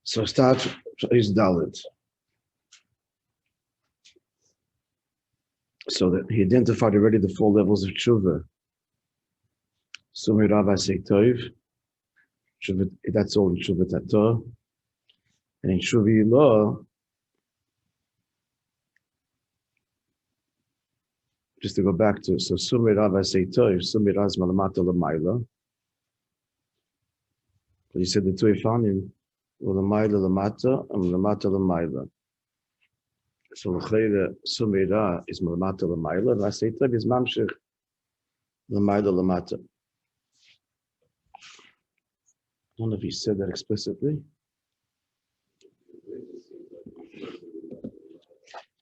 So start is Dalit. So that he identified already the 4 levels of tshuva. Sumei Rav Asei Tov. That's all in tshuva tato. And in tshuva ilah, just to go back to, so Sumei Rav Asei Tov, Sumei Rav Malamata Lamaila. He said the two Ifanim, Lamaila Lamata and Lamata Lamaila. So L'chayra Sumei Rav is Malamata Lamaila, and Asei Tov is Mamshech Lamaila Lamata. I don't know if he said that explicitly.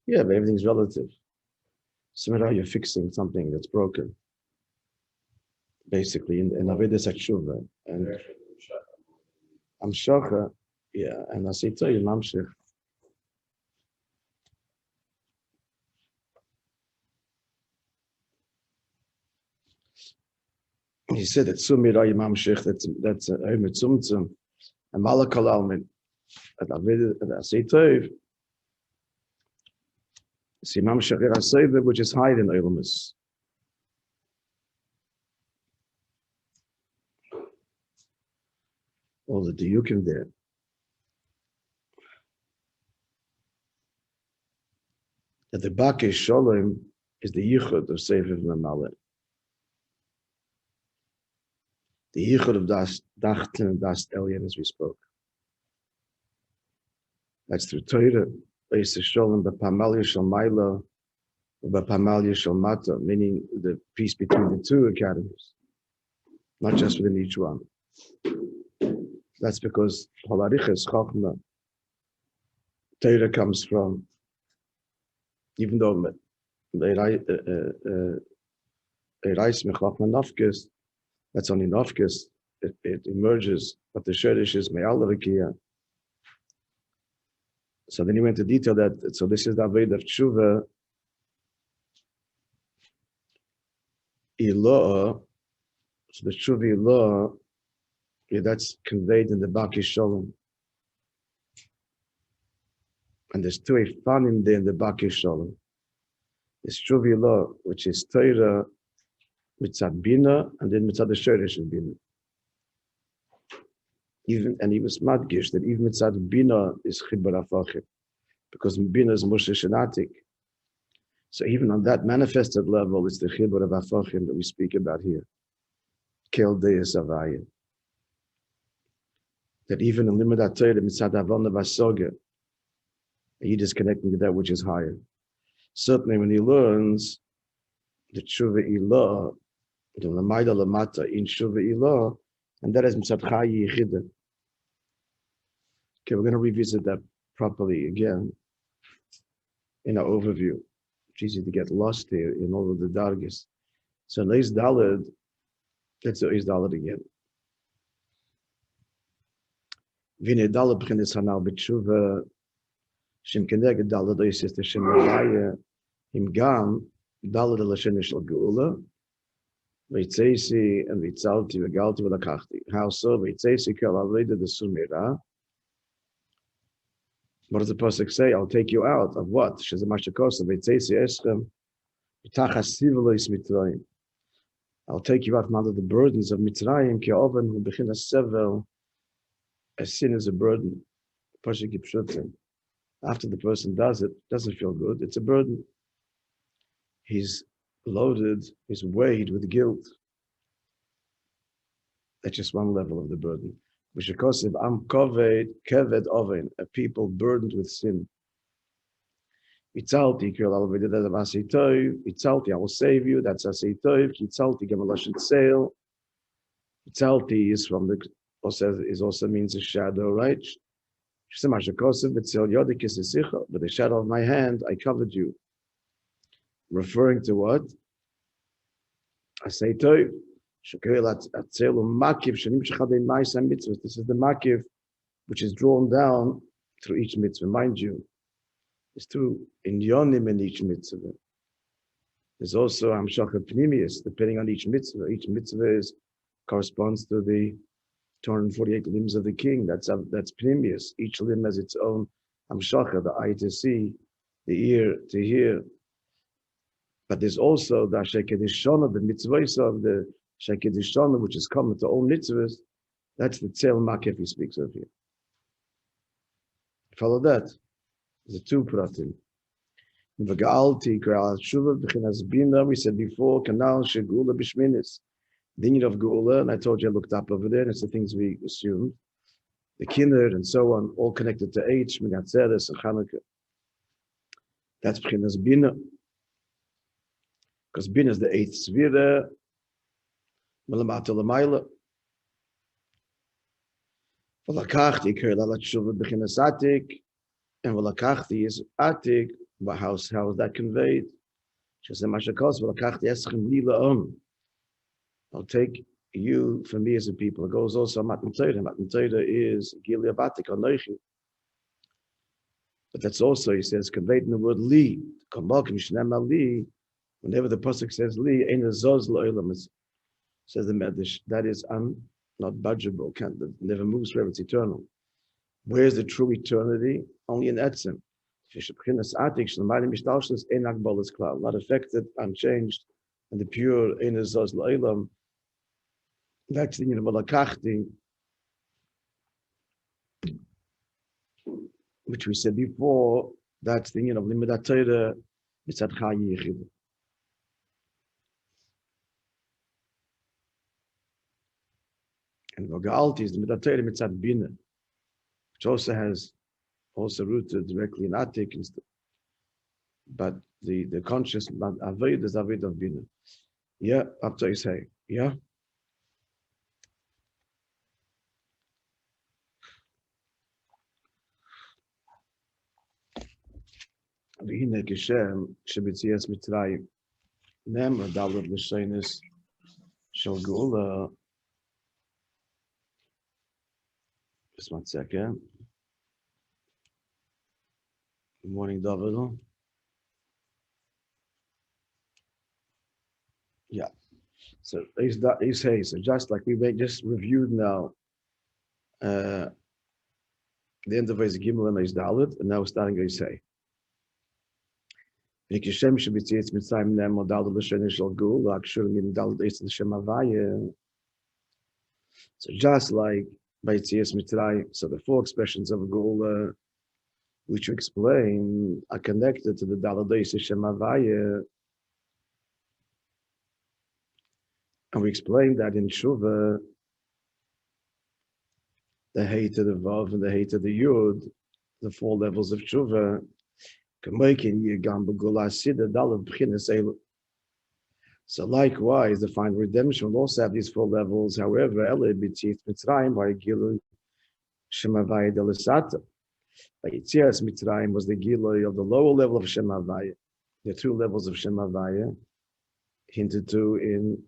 Yeah, but everything's relative. Somehow you're fixing something that's broken. Basically, in Avedis Atshuva. And Amshacha, yeah, and Asei Tov is Mamshech. He said that Sumira Mamshech, that's a Mitzumtzum, and Malakal Almin, at Asei Tov, see Mamshech Asei, which is higher than Eilamus. All the Diyukim there. That the Bakei Sholem is the Yichud of Sefer Mamaleh. The Yichud of Dachten and Das Elyon, as we spoke. That's through Torah, Beis Sholem, B'Pamalia Shel Maila, B'Pamalia Shel Mata, meaning the peace between the 2 academies, not just within each one. That's because Halariches Chachma, Torah comes from, even though Erais Mechachma Nafkes, that's only Nafkes, it emerges, but the Sherish is Me'alavikia. So then he went to detail that, so this is the Aved of Tshuva, Ilah, so the Tshuva Ilah, yeah, that's conveyed in the Bakei Sholem. And there's 2 Ifanim there in the Bakei Sholem. There's Tshuva Ilah, which is Torah, Mitzad Bina, and then Mitzad Sherish Bina. And he was madgish that even Mitzad Bina is Chibur Afachim, because Bina is Moshe Shenatik. So even on that manifested level, it's the Chibur of Afachim that we speak about here. Kel Deis Avaya. That even in Limud Torah, Mitzad Avona Vasoga, he is connecting to that which is higher. Certainly when he learns the Tshuva Ilah, the Lamaida Lamata in Tshuva Ilah, and that is Mitzad Chayi Yichida. Okay, we're going to revisit that properly again in our overview. It's easy to get lost here in all of the dargis. So Leis Daled, let's do Leis Daled again. V'nei Daled b'chinas hanal b'tshuva shem keneged Daled oisis t'shem Rabbi im gam Daled l'shem shel geula v'itzeisi and v'itzalti v'galti v'lakachti. How so? V'itzeisi kol aveda the Sumei. What does the pasuk say? I'll take you out of what? I'll take you out from under the burdens of Mitzrayim. As sin is a burden. After the person does it, doesn't feel good. It's a burden. He's loaded, he's weighed with guilt. That's just one level of the burden. A people burdened with sin. Itzalti, I will save you. That's Asei Tov. Itzalti, Gamalashit Sail. Itzalti is from the, also means a shadow, right? But the shadow of my hand, I covered you. Referring to what? Asei Tov. This is the makiv which is drawn down through each mitzvah. Mind you, there's 2 inyonim in each mitzvah. There's also hamshachah pnimius, depending on each mitzvah. Each mitzvah corresponds to the 248 limbs of the king. That's pnimius. Each limb has its own hamshacha, the eye to see, the ear to hear. But there's also the shekedishona, the mitzvahs of the shekedishona, which is common to all mitzvahs. That's the tzel makef he speaks of here. Follow that. There's two pratim. V'ga'alti k'al shuva b'chinas bina. We said before, kanal shegula b'shminis. The unit of Geula, and I told you I looked up over there, and it's the things we assumed. The kinder and so on, all connected to H, Minatzeres, and Chanukah. That's B'chinas Bina. Because Bina is the 8th Svira, Melamata Lamaila. V'lakachti, Kerala Tshuva B'chinas Atik, and V'lakachti is Atik, but how is that conveyed? Shazem Mashakos, V'lakachti Eschem Lila I'll take you for me as a people. It goes also Matan Torah. Matan Torah is Gilia Batik Anoichi. But that's also, he says, conveyed in the word Li. Li. Whenever the pasuk says Li, Ein Zoz Lo'elam, says the Medrash, that is not budgeable, never moves forever, it's eternal. Where's the true eternity? Only in Etzem. Not affected, unchanged, and the pure Ein Zoz Lo'elam. That's the Malakachti, which we said before. That's the of Limidat Torah, Mitzad Chai Yichid. And V'ga'alti is the Limidat Torah Mitzad Bina, which also has rooted directly in Atik and stuff. But the conscious Avoid is Avoid of Bina. Yeah, up to say, yeah. והנה כשם שביציאת מצרים נאמר ד' לשונות של גאולה. Just 1 second. Good morning, David. Yeah. So just like we just reviewed now, the end of Eis Gimel and Eis Dalet, and now we're starting Eis Hey. So just like by Yetzias Mitzrayim, so the 4 expressions of Geula, which you explain, are connected to the Daladeis Shem Havaya. And we explained that in Shuvah, the Hey to the Vav and the Hey to the Yud, the 4 levels of Shuvah, so likewise, the final redemption will also have these 4 levels. However, Mitzrayim was the Gilui of the lower level of Shem Havaya. The 2 levels of Shem Havaya hinted to in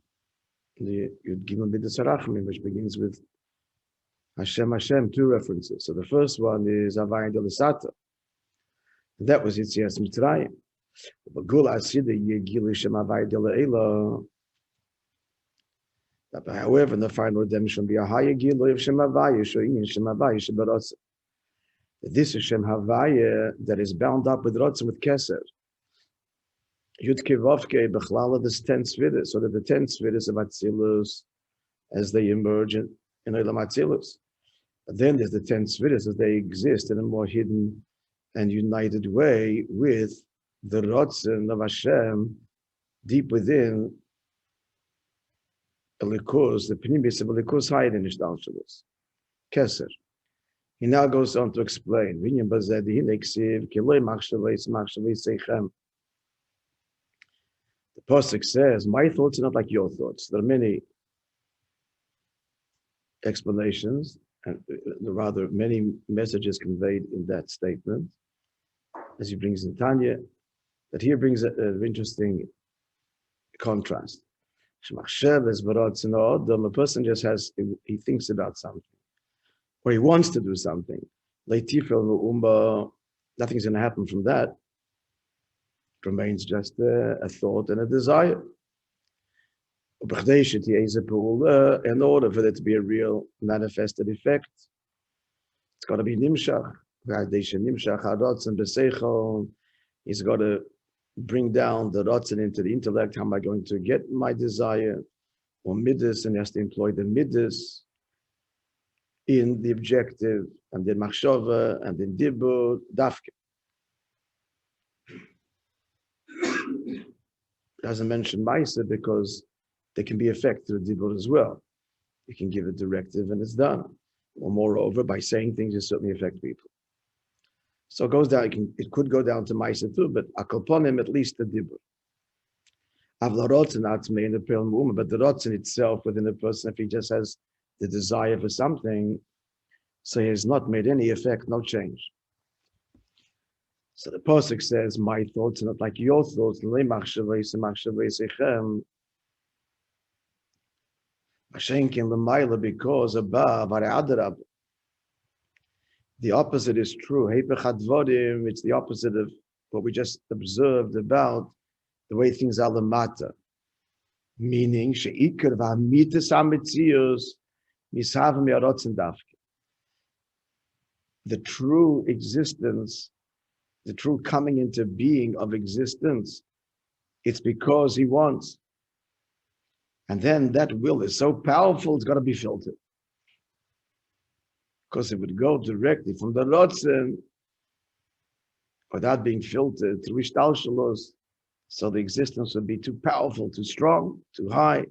the Yud Gimel Midas Harachmim, which begins with Hashem, 2 references. So the first one is Havaya Delisata. That was Yetzias Mitzrayim. But however, in the final redemption, be a higher Gilui of Shem Havaya, Shoyin Shem Havaya Shebarotz. This is Shem Havaya that is bound up with Rotz with Keser. Yudke Vovke Bechlala, this 10 Sviris, so that the 10 Sviris of Atzilus, as they emerge in Olam Atzilus. But then there's the 10 Sviris as they exist in a more hidden and united way with the Rotzen of Hashem deep within Elikus, the Pnimius of Elikus hide in Ishtalshalos. Keser. He now goes on to explain. The Pasuk says, my thoughts are not like your thoughts. There are many explanations, and rather many messages conveyed in that statement, as he brings in Tanya, that here brings an interesting contrast. A person just he thinks about something, or he wants to do something. Nothing's going to happen from that. It remains just a thought and a desire. In order for there to be a real manifested effect, it's got to be nimshach. He's got to bring down the rotzen into the intellect. How am I going to get my desire? Or midas, and he has to employ the midas in the objective, and then machshava, and then dibur, dafke. Doesn't mention Maisa because there can be effect through dibur as well. You can give a directive and it's done. Or moreover, by saying things, you certainly affect people. So it goes down, it could go down to Maisa too, but akalponim, at least the dibur. Avla rotzen atzmei in the Perl Mu'uma, but the rotzen itself within a person, if he just has the desire for something, so he has not made any effect, no change. So the pasuk says, my thoughts are not like your thoughts. Because above, the opposite is true. It's the opposite of what we just observed about the way things are lamata. Meaning, the true existence, the true coming into being of existence, it's because he wants. And then that will is so powerful, it's got to be filtered. Because it would go directly from the rotzen without being filtered through ishtalshalos, so the existence would be too powerful, too strong, too high. And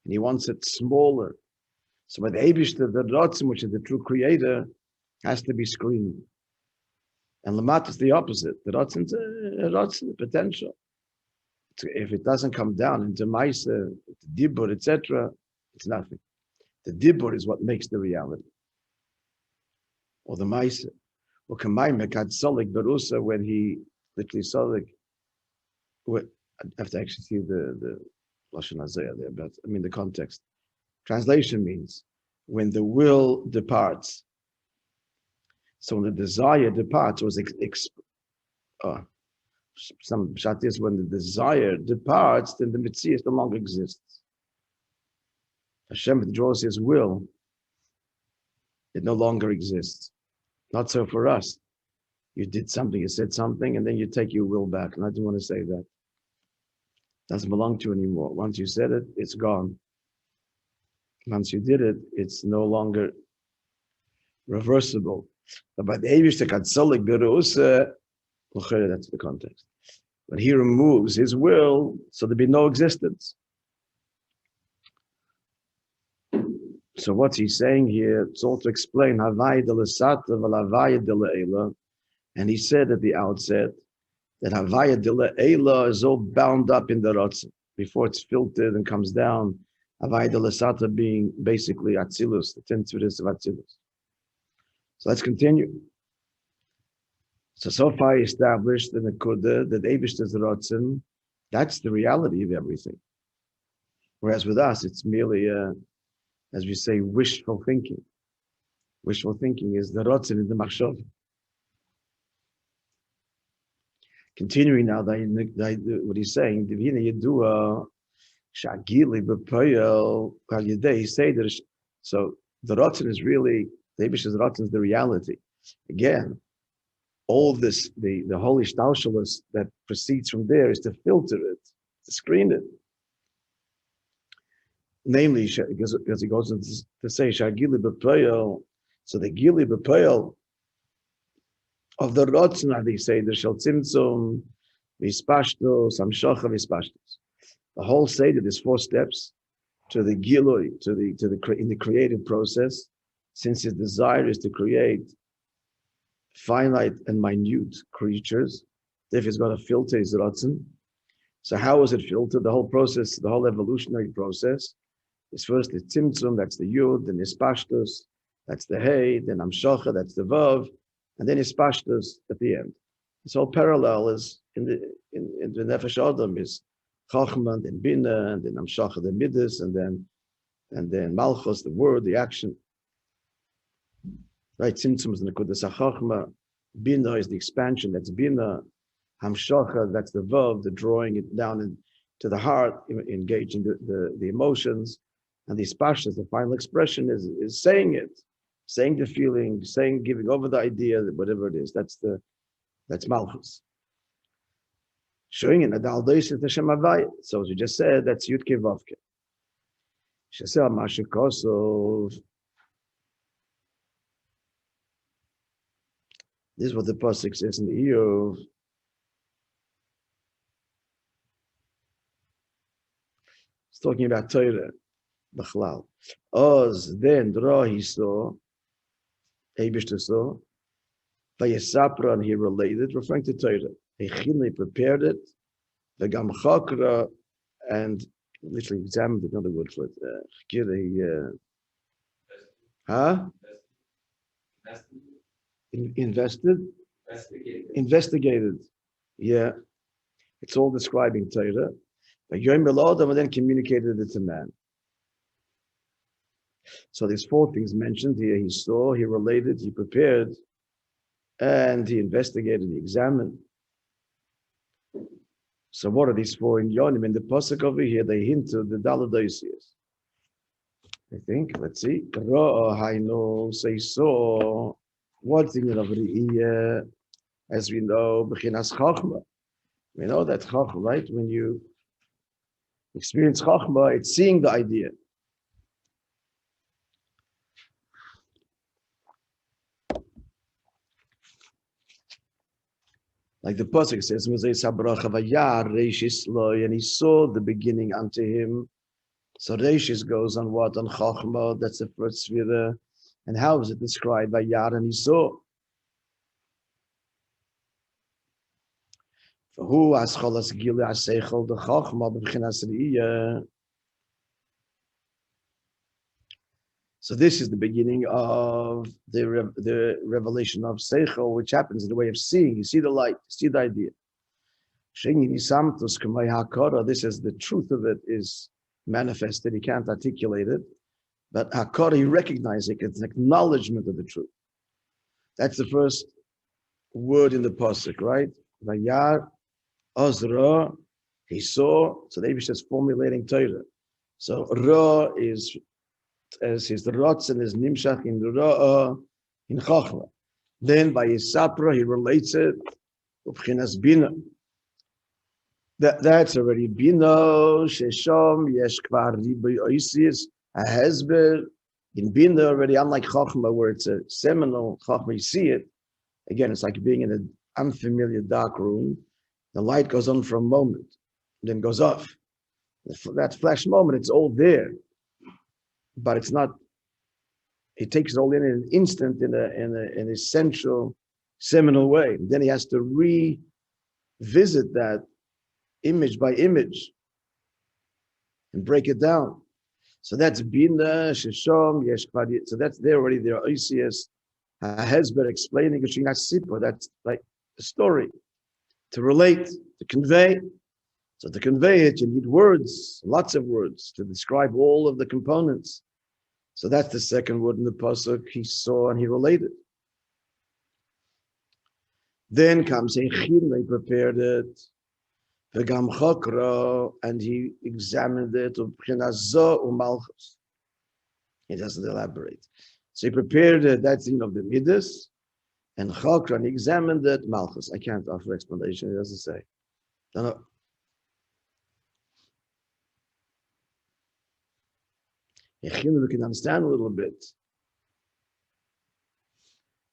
he wants it smaller. So by the Eibishter, the rotzen, which is the true creator, has to be screened. And Lamat is the opposite. The rotzen, the potential. If it doesn't come down into Maisa, Dibur, etc., it's nothing. The Dibur is what makes the reality. Or the Maisa. Or Kamaymek had Solik Berusa when he literally Solik. I have to actually see the Lashon Hazayah there, but I mean the context. Translation means when the will departs. So when the desire departs, was some pshat is when the desire departs, then the Mitzrayim no longer exists. Hashem withdraws his will, it no longer exists. Not so for us. You did something, you said something, and then you take your will back. And I don't want to say that. It doesn't belong to you anymore. Once you said it, it's gone. Once you did it, it's no longer reversible. But by the Eivishter Katzolik Berusa, that's the context. But he removes his will, so there'll be no existence. So what's he saying here? It's all to explain Havaya de l'Sata v'Havaya de l'Eila. And he said at the outset that Havaya de l'Eila is all bound up in the Ratzon. Before it's filtered and comes down, Havaya de l'Sata being basically Atzilus, the 10 Tzivis of Atzilus. So let's continue. So far established in the Kudah that Eibishter's Ratzon, that's the reality of everything. Whereas with us, it's merely, as we say, wishful thinking. Wishful thinking is the Ratzon in the Machshava. Continuing now, what he's saying, so the Ratzon is really, the Eibishter's Ratzon is the reality. Again, all this, the holy ishtalshalos that proceeds from there is to filter it, to screen it. Namely, because he goes on to say, Shagili b'poyel, so the Gili b'poyel of the Ratzon, they say, the Shel Tzimtzum, V'Ispashtos, Hamshocha V'Ispashtos. The whole Seder, there's 4 steps to the Gilui, in the creative process, since his desire is to create finite and minute creatures. Therefore, he's got to filter his Ratzon. So how is it filtered? The whole process, the whole evolutionary process, is first the Tzimtzum, that's the Yud, then Ispashtos, that's the Hey, then Hamshocha, that's the Vav, and then Ispashtos at the end. This whole parallel is in the Nefesh Adam is Chachma, then Bina, and then Hamshocha, the Midas, and then Malchus, the word, the action. Right, Tzimtzum is the Nekudas HaChachma, Bina is the expansion, that's Bina, Hamshocha, that's the Vav, the drawing it down to the heart, engaging the emotions, and the spashas, the final expression is saying it, saying the feeling, giving over the idea, whatever it is. That's malchus. Showing in adal doisis the Shem Havaya. So as you just said, that's yudke vavke. Shesel mashikosov. This is what the pasuk says in the Eov. It's talking about Torah, B'chlal. Oz then dra he saw, Eibishter saw, Vayesapra, and he related, referring to Torah. He prepared it, V'gam chakra, and literally examined another word for it. Investigated. Yeah. It's all describing Torah. But Yom Melodam, and then communicated it to man. So there's 4 things mentioned here. He saw, he related, he prepared, and he investigated, he examined. So what are these 4 in Yonim? In the pasuk over here, they hint to the Daladoisius. I think, let's see. So he saw, what's in the as we know, Bechinas Chachma. We know that Chachma, right? When you experience Chachma, it's seeing the idea. Like the pasuk says, and he saw the beginning unto him. So Reishis goes on what? On Chachma, that's the first sphere. And how is it described? Vayar, and he saw. For who as cholas gili aseichel the Chachma b'chinas riyah. So this is the beginning of the revelation of Seichel, which happens in the way of seeing. You see the light, you see the idea. This is the truth of it is manifested. He can't articulate it. But Hakara, he recognizes it. It's an acknowledgement of the truth. That's the first word in the pasuk, right? Vayar, Azra, he saw. So the Eibush is formulating Torah. So Ra is, as his Ratzin is Nimshach in Ra'ah in Chachma. Then by Yisapra, he relates it to B'chinas Bina. That's already Bina, Shesham, Yesh Kvar Riboy Oisis, a Hezber. In Bina already, unlike Chachma, where it's a seminal Chachma, you see it. Again, it's like being in an unfamiliar dark room. The light goes on for a moment, then goes off. That flash moment, it's all there. But it's not, it takes it all in an instant, in an essential, seminal way. Then he has to revisit that image by image and break it down. So that's Bina, Sheshom, Yesh Kvadi. So that's there already. There are Oisias, Hezber explaining Geshinat Sipur. That's like a story to relate, to convey. So to convey it, you need words, lots of words to describe all of the components. So that's the second word in the pasuk. He saw and he related. Then comes Echin, he prepared it. V'gam chokra, and he examined it. U'malchus. He doesn't elaborate. So he prepared it. That's of the midas, and chokra, and he examined it. Malchus. I can't offer explanation. He doesn't say. No. We can understand a little bit.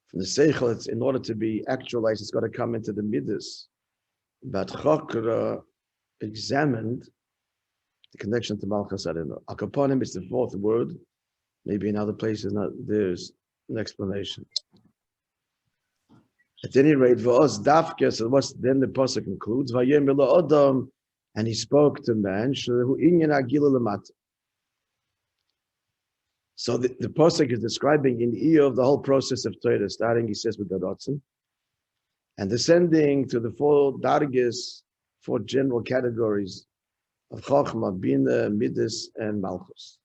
From the Seichel, it's in order to be actualized, it's got to come into the midas. But Chokra examined the connection to Malchus. I don't know. Akaponim is the 4th word. Maybe in other places, there's an explanation. At any rate, V'oz Dafke, so what's then the pasuk concludes, Vayem Elo Odom, and he spoke to man, Shehu Inyan Agila Lamata. So the pasuk is describing in Eov the whole process of Torah, starting, he says, with the Ratzin, and descending to the 4 dargis, 4 general categories of Chachma, Bina, Midas, and Malchus.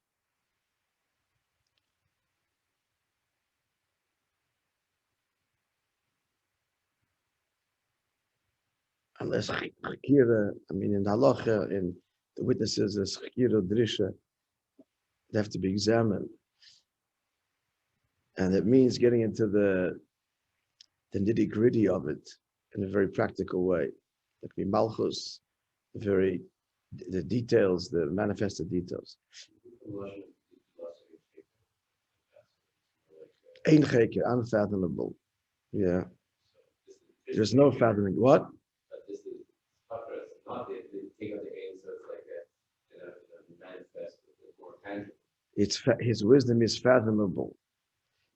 Unless Chakira, in the Halacha, in The witnesses as chkiro drisha, they have to be examined. And it means getting into the nitty-gritty of it in a very practical way. It can be malchus, the details, the manifested details. Ein cheker, unfathomable. Yeah. There's no fathoming. What? This is not they take out the aim, so it's like a manifest, more tangible. His wisdom is fathomable.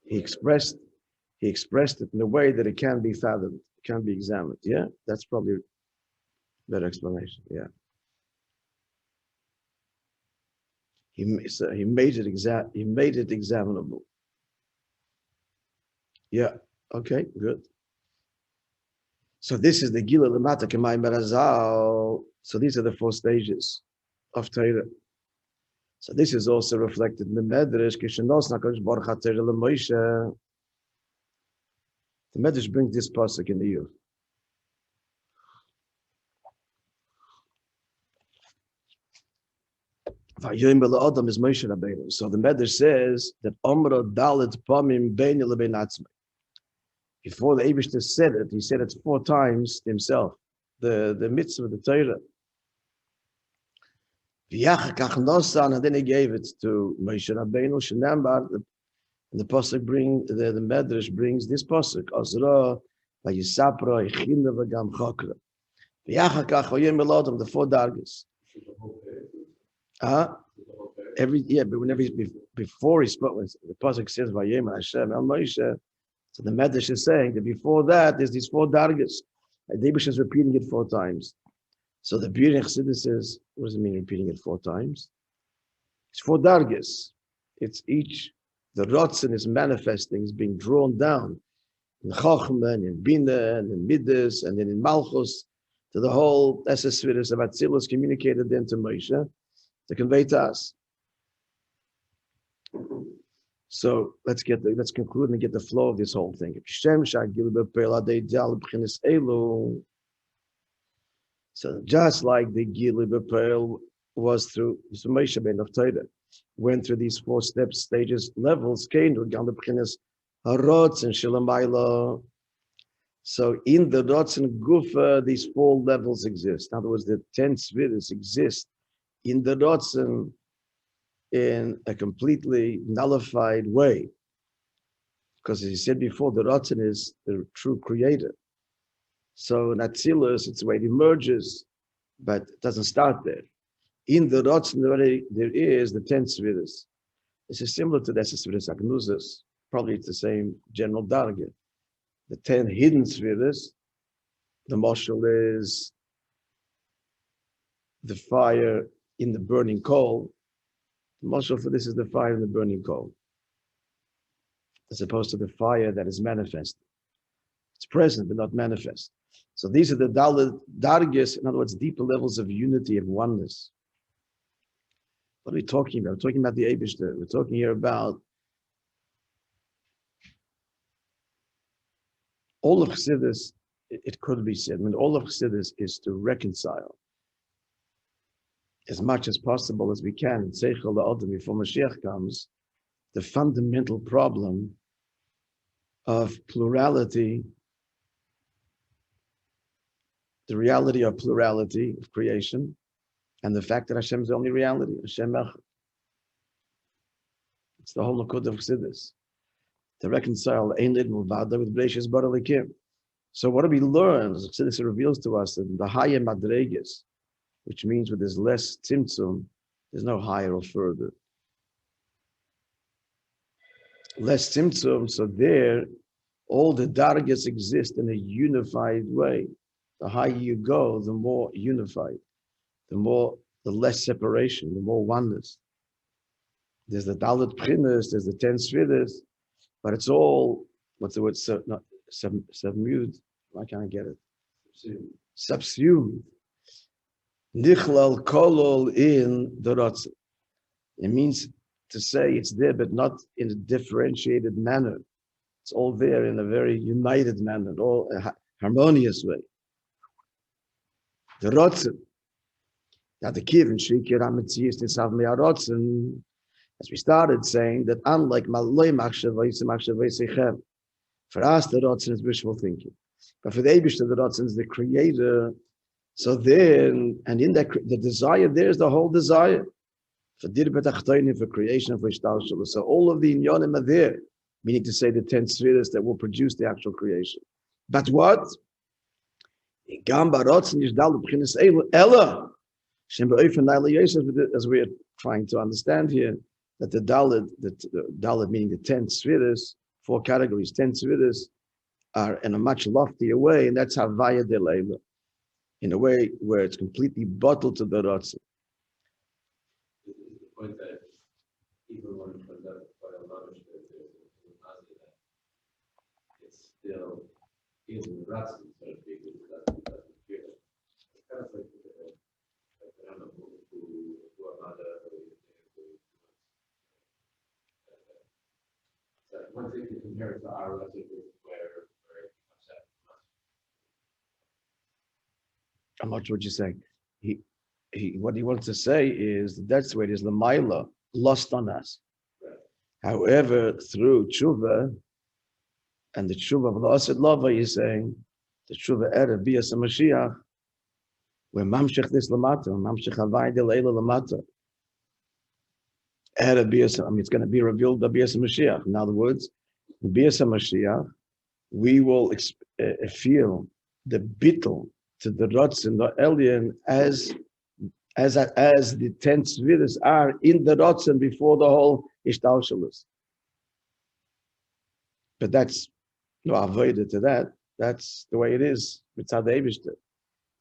He expressed it in a way that it can be fathomed, can be examined. Yeah, that's probably a better explanation. Yeah. He made it examinable. Yeah. Okay. Good. So this is the Gila Lamata K'may Merazal. So these are the 4 stages of Torah. So this is also reflected in the Medrash. Kishanos Nakadosh Baruch Hu Torah LeMoshe. The Medrash brings this pasuk in the year. Adam is Moishe Rabbeinu. So the Medrash says that Omra Dalet Pamim Beini Lebein Atzmai. Before the Eibishter said it, he said it 4 times to himself. The mitzvah, the Torah. And then he gave it to Moishe Rabbeinu. Shenambar, and the pasuk the Medrash brings this pasuk. Azra, Vayisapra, Echinda v'gam Chokra. V'yachakach v'yem elodam, the 4 dargas. But whenever before he spoke, when the pasuk says Vayem Hashem El Moishe. So the Medrash is saying that before that, there's these 4 dargas. Davish is repeating it 4 times. So the beauty of Chassidus says, what does it mean repeating it 4 times? It's 4 dargas. It's each, the Rotzen is manifesting, is being drawn down in Chochmah, and in Bina, and in Midas, and then in Malchus, to the whole Esesviris of Atzilus communicated then to Moshe to convey to us. So let's conclude and get the flow of this whole thing. So just like the Gili B'Peil was through Moshe ben of Torah, went through these 4 steps, stages, levels, came to Gam B'Chinas Harotz and Shilamayla. So in the Rotz and Gufa, these 4 levels exist. In other words, the 10 Sviris exist in the Rotz in a completely nullified way. Because as he said before, the Ratzon is the true creator. So in Atzilus, it's the way it emerges, but it doesn't start there. In the Ratzon, there is the 10 Sviris. This is similar to the Sviris Agnuzas. Probably it's the same general darga. The 10 hidden Sviris, the Moshel is the fire in the burning coal. Mashal for this is the fire in the burning coal, as opposed to the fire that is manifest. It's present but not manifest. So these are the dargis, in other words, deeper levels of unity, of oneness. What are we talking about? We're talking about the Eibishter. We're talking here about all of Chassidus. It could be said, all of Chassidus is to reconcile as much as possible as we can, Seichel Adam, before Mashiach comes, the fundamental problem of plurality, the reality of plurality of creation, and the fact that Hashem is the only reality, Hashem Echad. It's the whole Nakud of Chassidus, to reconcile Ein Lid Mulvada with Breishis Bara Elikim. So what do we learn? Chassidus reveals to us that the higher Madregas, which means where there's less tzimtzum, there's no higher or further. Less tzimtzum, so there, all the dargas exist in a unified way. The higher you go, the more unified, the less separation, the more oneness. There's the Dalet Pchinas, there's the 10 Svidas, but it's all, what's the word, submued, why can't I get it? Subsumed. Nichlal kolol in the Ratzon. It means to say it's there, but not in a differentiated manner. It's all there in a very united manner, all a harmonious way. The Ratzon That the Kiv and Shikir Amitzias Nisav Me'arotzen, as we started saying, that unlike Malay Machshavayis Machshavayis, for us the Rotzen is wishful thinking. But for the Eibishter, the Rotzen is the creator. So then, and in that the desire, there's the whole desire. For creation, for Ishtalshalah. So all of the inyanim are there, meaning to say the 10 spheres that will produce the actual creation. But what? As we are trying to understand here, that the Dalit meaning the 10 spheres, 4 categories, 10 spheres are in a much loftier way, and that's Havaya de Leila, in a way where it's completely bottled to the Ratzin. The point that even when it comes out by a lot of it's still in the Ratzin, so to speak, it doesn't feel it. It's kind of like I don't know who are not so one thing to compare to our Ratzin is where it comes out. How much would you say? What he wants to say is that's where it is Lamaila, lost on us. Right. However, through tshuva and the tshuva of the Asid Lava, he's saying the tshuva Erev Bias Mashiach, where Mamshech this Lamata, Mamshech Havai de Leila Lamata. Erev Bias, it's going to be revealed by Bias Mashiach. In other words, Bias Mashiach, we will feel the bittul to the Ratzin, the Elyon, as the 10 Sviras are in the Ratzin before the whole Ishtalshalos. But that's no avoided to that. That's the way it is with Tzad Eibishter.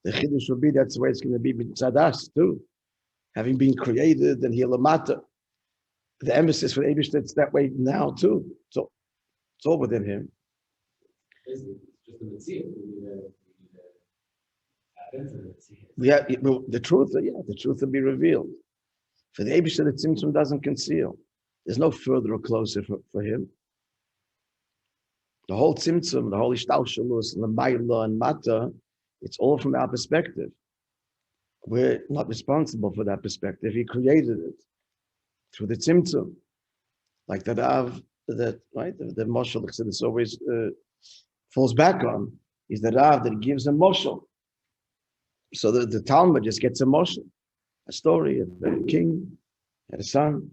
The Chiddush will be that's the way it's going to be with Tzad us too. Having been created and Hilamata. The emphasis for Eibishter, it's that way now too. So it's all within him. It's just a mitzvah. Yeah, the truth will be revealed. For the Eibishter, the Tzimtzum doesn't conceal. There's no further or closer for him. The whole Tzimtzum, the whole Ishtalshalus, and the Maila and Mata, it's all from our perspective. We're not responsible for that perspective. He created it through the Tzimtzum. Like that Rav, right? The Moshel that it's always falls back on is the Rav that gives a Moshel. So the Talmud just gets a Moshel, a story of a king had a son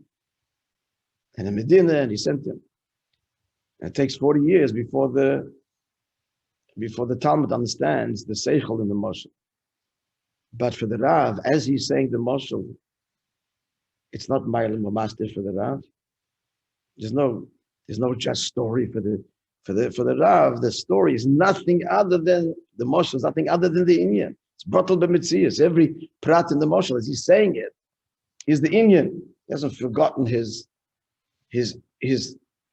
and a Medina, and he sent him. And it takes 40 years before the Talmud understands the Seichel in the Moshel. But for the Rav, as he's saying the Moshel, it's not Ma'alim or Master for the Rav. There's no just story for the Rav. The story is nothing other than the Moshel, is nothing other than the Inyan. It's bottled by Mitzias. Every prat in the Moshel, as he's saying it, is the Inyan. He hasn't forgotten his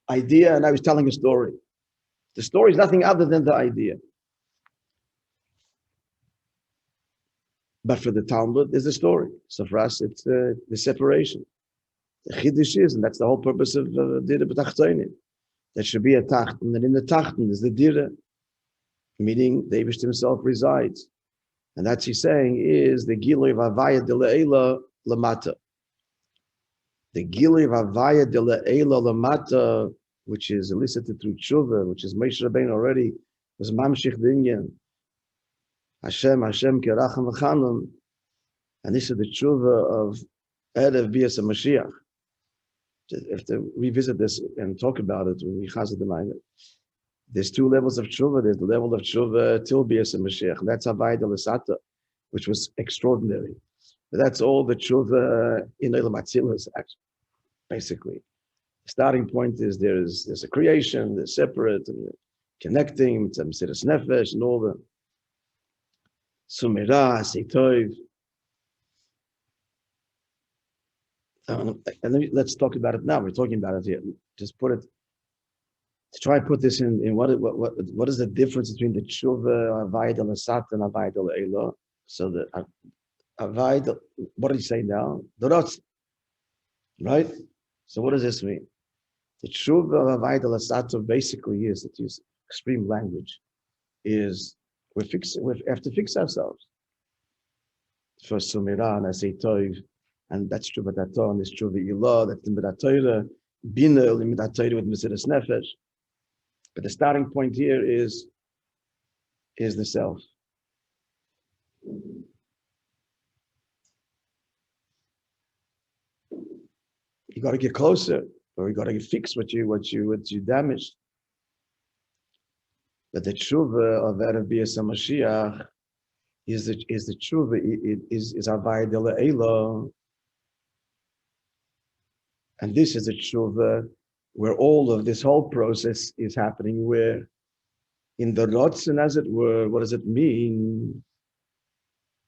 idea, and now he's telling a story. The story is nothing other than the idea. But for the Talmud, there's a story. So for us, it's the separation. The Chiddush is, and that's the whole purpose of Dira B'Tachtonim. There should be a Tachten, and in the Tachten is the Dira, meaning the Eibush himself resides. And that's he's saying is the Gilui of Havaya de Le'ela Lamata. The Gilui of Havaya de Le'ela Lamata, which is elicited through Tshuva, which is Moishe Rabbeinu already, was Mamshich Dinyan. Hashem Keracham V'Chanam. And this is the Tshuva of Erev Bias Mashiach. If to revisit this and talk about it when we chazed the mind. There's 2 levels of tshuva. There's the level of tshuva till Bias Mashiach. That's Havaya de L'Sata, which was extraordinary. But that's all the tshuva in Eilam Atzilus, actually, basically. The starting point is there's a creation, there's separate, and connecting, it's a Mesiras Nefesh, and all the Sumira, Seitov. And then let's talk about it now. We're talking about it here. Just put it, to try and put this in what is the difference between the tshuva, Havaya de L'Sata, and Havaya de L'Ela? So the Havaya, what did he say now? The Rotz, right? So what does this mean? The tshuva of Havaya de L'Sata basically is, that use extreme language, is we have to fix ourselves. for Sumira and Asay Toiv, and that's true with Aton, it's true with Ilah, that's in Midat Torah, Bina, in Midat Torah with Mesiras Nefesh. But the starting point here is the self. You got to get closer, or you got to fix what you damaged. But the tshuva of Erev Bias HaMashiach is the tshuva, is Havaya de Le'ela. And this is a tshuva where all of this whole process is happening, where in the Rotzen, as it were, what does it mean?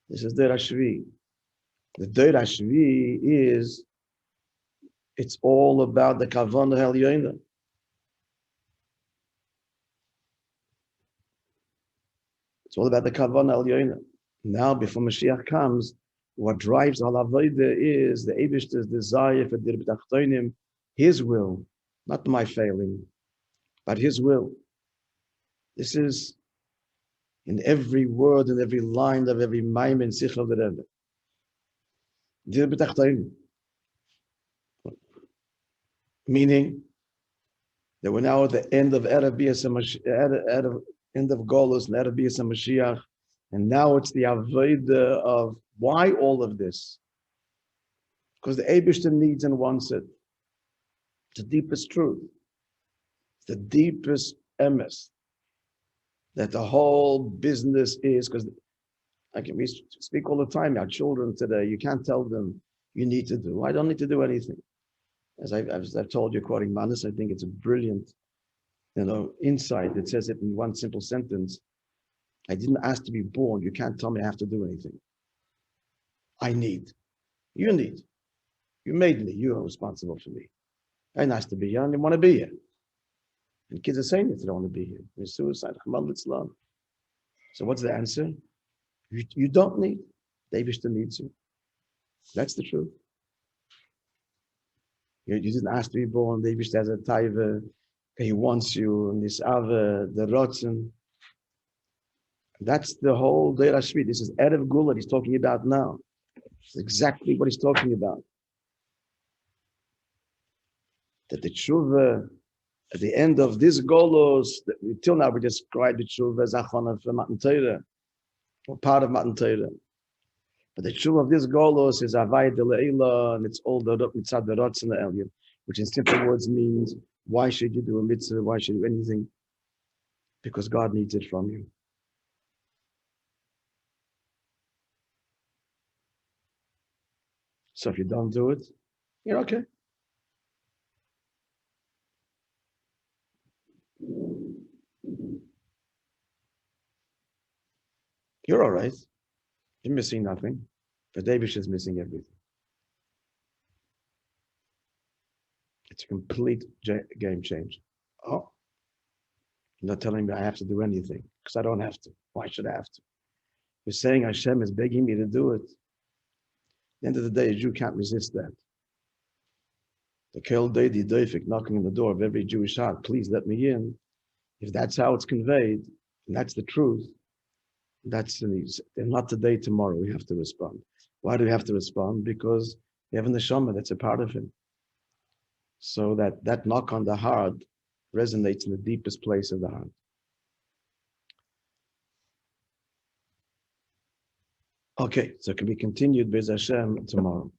This is Der HaShvi. The Der HaShvi is, it's all about the Kavanah Elyoinah. It's all about the Kavanah Elyoinah. Now, before Mashiach comes, what drives all Avodah is the Eibishter's desire for Dir B'Tachtonim, his will, not my failing, but his will. This is in every word and every line of every maim and sikh of the Rebbe. Dir B'Tachtonim. Meaning that we're now at the end of Erev Bias HaMashiach, end of Golus and Erev Bias HaMashiach, and now it's the Avodah of why all of this? Because the Eibishter needs and wants it. It's the deepest truth. It's the deepest emes. That the whole business is, because we speak all the time, our children today, you can't tell them you need to do. I don't need to do anything. As I've told you, quoting Manas, I think it's a brilliant, insight that says it in one simple sentence. I didn't ask to be born. You can't tell me I have to do anything. I need. You need. You made me. You are responsible for me. Very nice to be here. I didn't want to be here. And kids are saying it, they don't want to be here. There's suicide. So what's the answer? You don't need. The Eibishter needs you. That's the truth. You didn't ask to be born. The Eibishter has a taiva. He wants you. And this other, the rotzen. That's the whole Der HaShvi. This is Erev Gula he's talking about now. It's exactly what he's talking about. That the tshuva, at the end of this Golos, till now we described the tshuva as achana for Matan Torah, or part of Matan Torah. But the tshuva of this Golos is Havaya de Le'ela, and it's all the mitzad the Rotz and the Elyon, which in simple words means, why should you do a mitzvah? Why should you do anything? Because God needs it from you. So if you don't do it, you're okay. You're all right. You're missing nothing. But Davish is missing everything. It's a complete game change. Oh, you're not telling me I have to do anything because I don't have to. Why should I have to? You're saying Hashem is begging me to do it. At the end of the day, a Jew can't resist that. The Kel Deidi Deifik knocking on the door of every Jewish heart, please let me in. If that's how it's conveyed, and that's the truth, that's the news. And not today, tomorrow, we have to respond. Why do we have to respond? Because we have a neshama that's a part of him. So that knock on the heart resonates in the deepest place of the heart. Okay, so it can be continued Bez Hashem tomorrow.